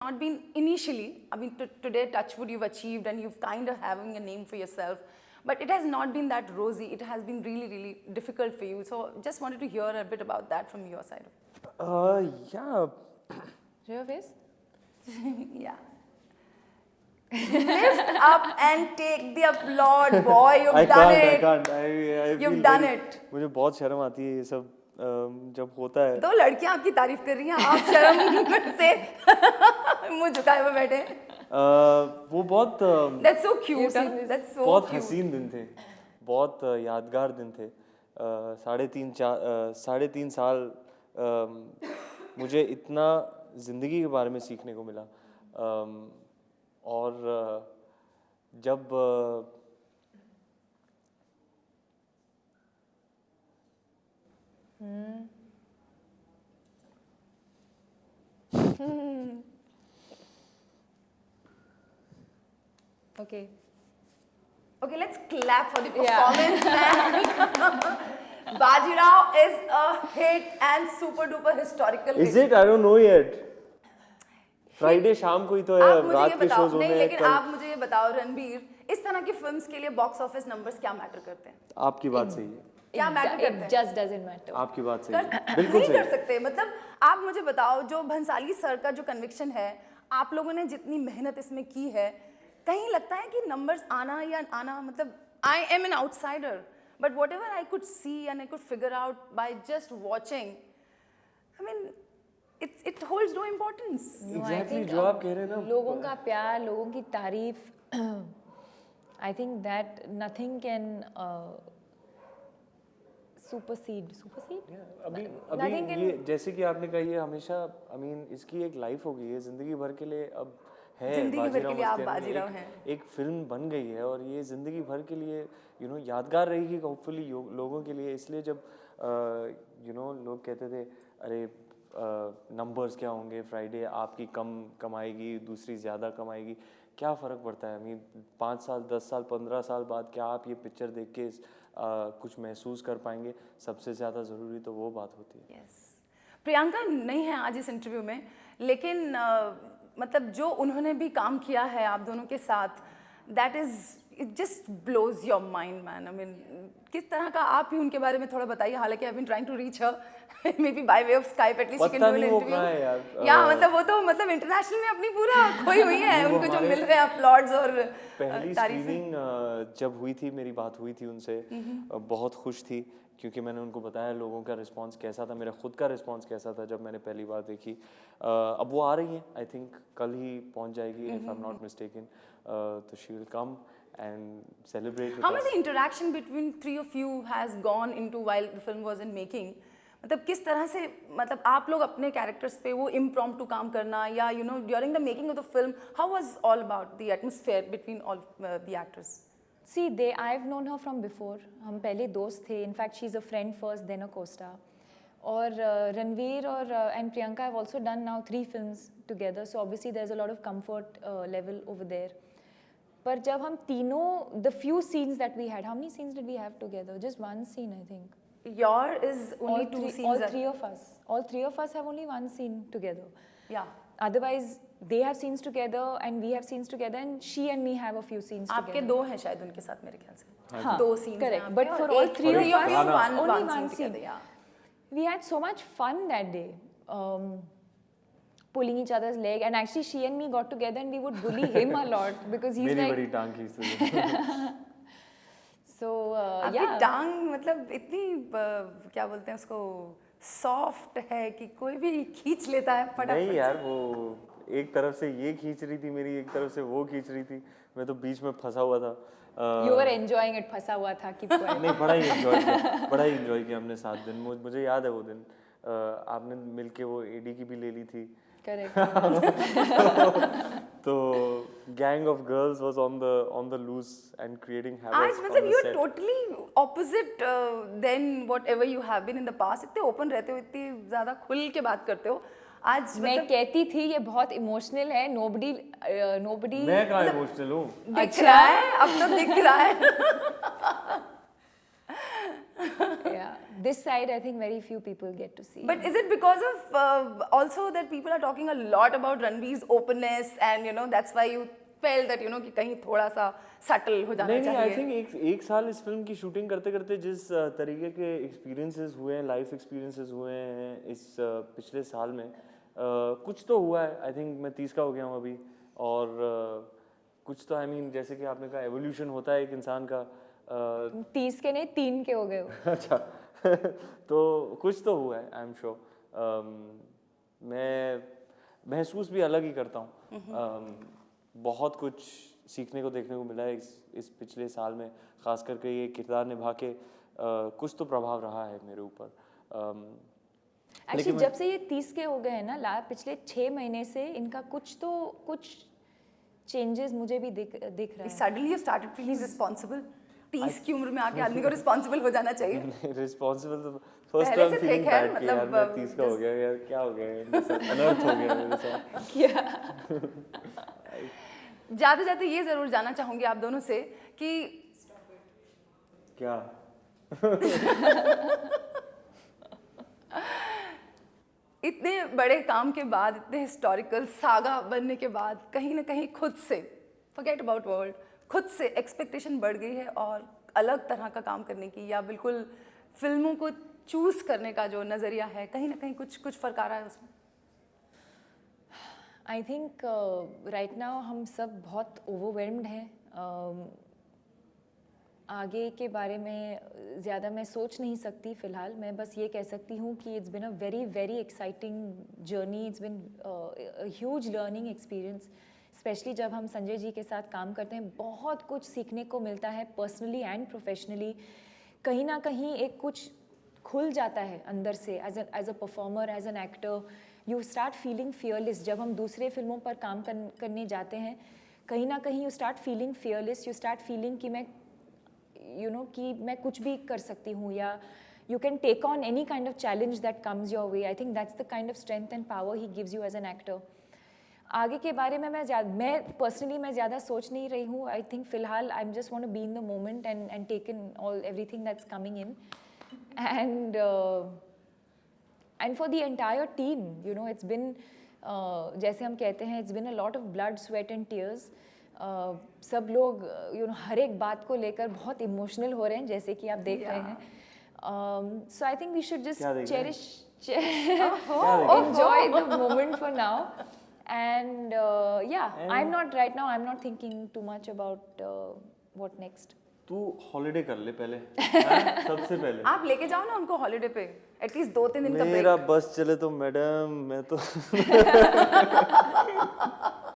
not been initially, I mean today touchwood you've achieved and you've kind of having a name for yourself, but it has not been that rosy. It has been really, really difficult for you. So just wanted to hear a bit about that from your side. Yeah. Show your face. Yeah. Lift up and take the applaud, boy. You've done it. I can't. I You've done it. मुझे बहुत शर्म आती है ये सब जब होता है. दो लड़कियां आपकी तारीफ कर रही हैं, आप शर्म से मुंह झुकाए हुए बैठे. वो बहुत That's so cute. That's so बहुत cute. हसीन दिन थे, बहुत यादगार दिन थे. 3.5 साल मुझे इतना ज़िंदगी के बारे में सीखने को मिला. और जब Okay. Okay, let's clap for the performance, man. Bajirao is a hit and super duper historical hit. Is it? I don't know yet. Friday शाम को ही तो है, रात के शोज होने हैं. लेकिन आप मुझे ये बताओ रणबीर, इस तरह की फिल्म्स के लिए बॉक्स ऑफिस नंबर्स क्या मैटर करते हैं? आपकी बात सही है. क्या मैटर करते हैं? It just doesn't matter. आपकी बात सही है, बिल्कुल नहीं सही. कर सकते. मतलब आप मुझे बताओ, जो भंसाली सर का जो कन्विक्शन है, आप लोगों ने जितनी मेहनत इसमें की है, कहीं लगता है कि नंबर्स आना या आना, मतलब I am an outsider, but what ever I could see and I could figure out by just watching, I mean it holds no importance. Exactly, जो आप कह रहे हैं ना, लोगों का प्यार, लोगों की तारीफ, I think that nothing can supersede. अभी ये जैसे कि आपने कहा, ये हमेशा, I mean, इसकी एक लाइफ हो गई है, जिंदगी भर के लिए अब है. जिंदगी भर के लिए आप बाजीराव हैं. एक फिल्म बन गई है और ये जिंदगी भर के लिए यादगार रहेगी होपफुली लोगों के लिए. इसलिए जब लोग कहते थे अरे नंबर्स क्या होंगे, फ्राइडे आपकी कम कमाएगी, दूसरी ज़्यादा कमाएगी, क्या फ़र्क पड़ता है? 5 साल, 10 साल, 15 साल बाद क्या आप ये पिक्चर देख के कुछ महसूस कर पाएंगे? सबसे ज़्यादा ज़रूरी तो वो बात होती है. Yes. प्रियंका नहीं है आज इस इंटरव्यू में, लेकिन मतलब जो उन्होंने भी काम किया है आप दोनों के साथ, that is, it just blows your mind man. I mean, किस तरह का, आप ही उनके बारे में थोड़ा बताइए. हालांकि I been trying to reach her, maybe by way of Skype, at least you can do an interview. या मतलब वो तो मतलब इंटरनेशनल में अपनी पूरा खोई हुई है. उनको जो मिल रहे हैं अपलॉड्स और पहली स्क्रीनिंग जब हुई थी, मेरी बात हुई थी उनसे, बहुत खुश थी क्योंकि मैंने उनको बताया लोगों का रिस्पांस कैसा था, मेरा खुद का रिस्पांस कैसा था जब मैंने पहली बार देखी. अब वो आ रही हैं, आई थिंक कल ही पहुंच जाएगी, if I am not mistaken. तो she will come and celebrate with How us. much the interaction between three of you has gone into while the film was in making? मतलब किस तरह से, मतलब आप लोग अपने कैरेक्टर्स पे वो impromptu काम करना, या during the making of the film, how was all about the atmosphere between all the actors? See, I've known her from before. हम पहले दोस्त थे. In fact, she's a friend first, then a co-star. और रणवीर और and Priyanka have also done now 3 films together. So obviously there's a lot of comfort level over there. पर जब हम तीनों, the few scenes that we had, how many scenes did we have together? Just one scene, I think. Your is only 2 scenes. All three of us have only one scene together. Yeah. Otherwise, they have scenes together and we have scenes together, and she and me have a few scenes together. आपके 2 हैं शायद उनके साथ मेरे ख्याल से. हाँ, 2 scenes. Correct. But for all three of us, only one scene. Together, yeah. We had so much fun that day. Pulling each other's leg, and actually she and me got together and we would bully him a lot because he's मेरी like बड़ी टांग खींचती थी. so आपकी टांग मतलब इतनी क्या बोलते हैं उसको, सॉफ्ट है कि कोई भी खींच लेता है फटाफट. नहीं यार, वो एक तरफ से ये खींच रही थी मेरी, एक तरफ से वो खींच रही थी, मैं तो बीच में फंसा हुआ था. You were enjoying it, फंसा हुआ था. Keep quiet. नहीं, बड़ा ही एंजॉय किया हमने 7 दिन. मुझे याद है वो दिन आपने मिलके वो एडी की भी ले ली थी. Correct. तो gang of girls was on the loose and creating havoc. आज मतलब you are totally opposite than whatever you have been in the past. इतने open रहते हो, इतनी ज़्यादा खुल के बात करते हो. आज मैं कहती थी ये बहुत इमोशनल है. nobody मैं कहाँ इमोशनल हूँ? दिख रहा है, अब तो दिख रहा है. Yeah, this side I think very few people get to see. But is it because of also that people are talking a lot about Ranveer's openness and you know that's why you felt that you know कि कहीं थोड़ा सा subtle हो जाना नहीं नहीं, आई चाहिए? Think एक साल इस फिल्म की शूटिंग करते करते जिस तरीके के एक्सपीरियंसेस हुए हैं, लाइफ एक्सपीरियंसेस हुए हैं इस पिछले साल में, कुछ तो हुआ है. आई थिंक मैं 30 का हो गया हूँ अभी, और कुछ तो आई मीन जैसे कि आपने कहा एवोल्यूशन होता है एक इंसान का. 30 के नहीं 3 के हो गए हो. अच्छा तो कुछ तो हुआ है, आई एम श्योर. मैं महसूस भी अलग ही करता हूँ. बहुत कुछ सीखने को देखने को मिला है इस पिछले साल में, खास करके ये किरदार निभा के कुछ तो प्रभाव रहा है मेरे ऊपर. एक्चुअली जब से ये 30 के हो गए हैं ना, पिछले 6 महीने से इनका कुछ चेंजेस मुझे भी दिख रहा है. Suddenly you started feeling responsible. 30 की उम्र में आके आदमी को रिस्पॉन्सिबल हो जाना चाहिए. रिस्पॉन्सिबल तो फर्स्ट पहले टाइम से फीलिंग थे खैर, बैड कि यार मतलब, मैं 30 का हो गया यार, क्या हो गया मेरे साथ, अनर्थ हो गया मेरे साथ. जाते जाते ये जरूर जानना चाहूंगी आप दोनों से कि क्या इतने बड़े काम के बाद, इतने हिस्टोरिकल सागा बनने के बाद कहीं ना कहीं खुद से फॉरगेट अबाउट वर्ल्ड, खुद से एक्सपेक्टेशन बढ़ गई है और अलग तरह का काम करने की या बिल्कुल फिल्मों को चूज करने का जो नज़रिया है, कहीं ना कहीं कुछ फ़र्क आ रहा है उसमें? आई थिंक राइट नाउ हम सब बहुत ओवरवेल्म्ड हैं. आगे के बारे में ज़्यादा मैं सोच नहीं सकती फ़िलहाल. मैं बस ये कह सकती हूँ कि it's been a very very exciting journey. It's been huge learning experience, specially जब हम संजय जी के साथ काम करते हैं. बहुत कुछ सीखने को मिलता है पर्सनली एंड प्रोफेशनली. कहीं ना कहीं एक कुछ खुल जाता है अंदर से as a performer, as an actor. You start feeling fearless. जब हम दूसरे फिल्मों पर काम करने जाते हैं, कहीं ना कहीं you start feeling fearless. You start feeling कि मैं कि मैं कुछ भी कर सकती हूँ, या you can take on any kind of challenge that comes your way. I think that's the kind of strength and power he gives you as an actor. आगे के बारे में मैं पर्सनली मैं ज़्यादा सोच नहीं रही हूँ. आई थिंक फ़िलहाल I just want to be in the moment and take in all everything that's coming in. And for the entire team, you know, it's been जैसे हम कहते हैं, it's been a lot of blood, sweat and tears. सब लोग you know हर एक बात को लेकर बहुत इमोशनल हो रहे हैं, जैसे कि आप देख रहे हैं. So I think we should just cherish, enjoy the moment for now. And I'm not right now. I'm not thinking too much about what next. तू हॉलिडे कर ले पहले. सबसे पहले आप लेके जाओ ना उनको हॉलिडे पे, एटलीस्ट 2-3 दिन का मेरा ब्रेक. बस चले तो मैडम, मैं तो